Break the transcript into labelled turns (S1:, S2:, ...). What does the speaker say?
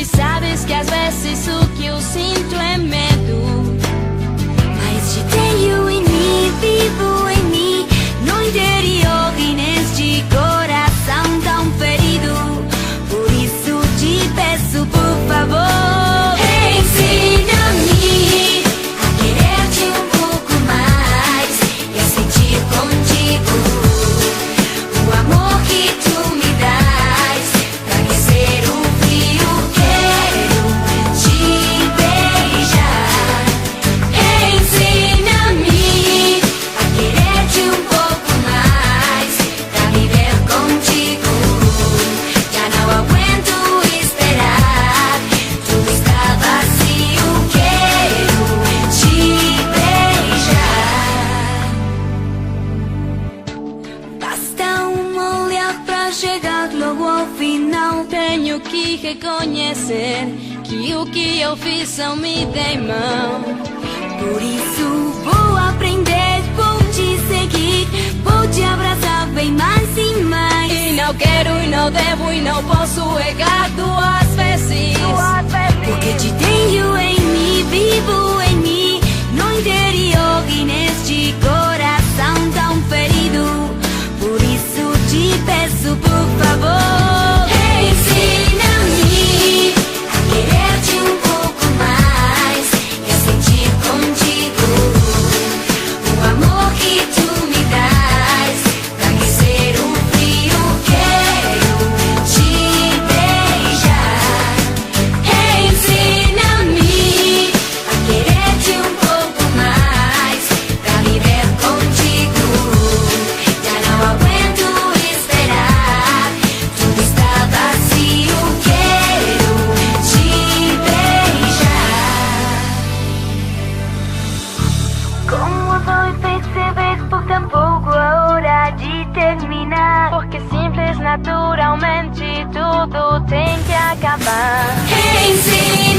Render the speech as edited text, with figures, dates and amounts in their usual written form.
S1: gente sabes que às vezes o que eu sinto é medo, mas te tenho em mim, vivo em mim, no interior e neste coração tão ferido. Por isso te peço, por favor, ensina-me a querer-te um pouco mais e a sentir contigo o amor que tu me dás. Pra aquecer o frio quero te beijar. Ensina-me a querer-te um pouco mais, pra viver contigo. Já não aguento esperar, tudo está vazio, quero te beijar. Basta olhar pra chegar logo ao final. Tenho que reconhecer que o que eu fiz só me dei mão. Por isso vou aprender, vou te seguir, vou te abraçar bem mais e mais. E não quero, e não devo, e não posso errar duas vezes. Porque te tenho em mim, vivo em mim, no interior e neste coração tão ferido. Por isso te peço, por favor, ensina-me a querer-te um pouco mais e a sentir contigo o amor que tu me dás. Pra aquecer o frio quero te beijar. Ensina-me a querer-te um pouco mais, pra viver contigo. Já não aguento esperar, tudo está vazio, quero te beijar. Como vou perceber por tão pouco a hora de terminar? Porque simples, naturalmente, tudo tem que acabar. Ensina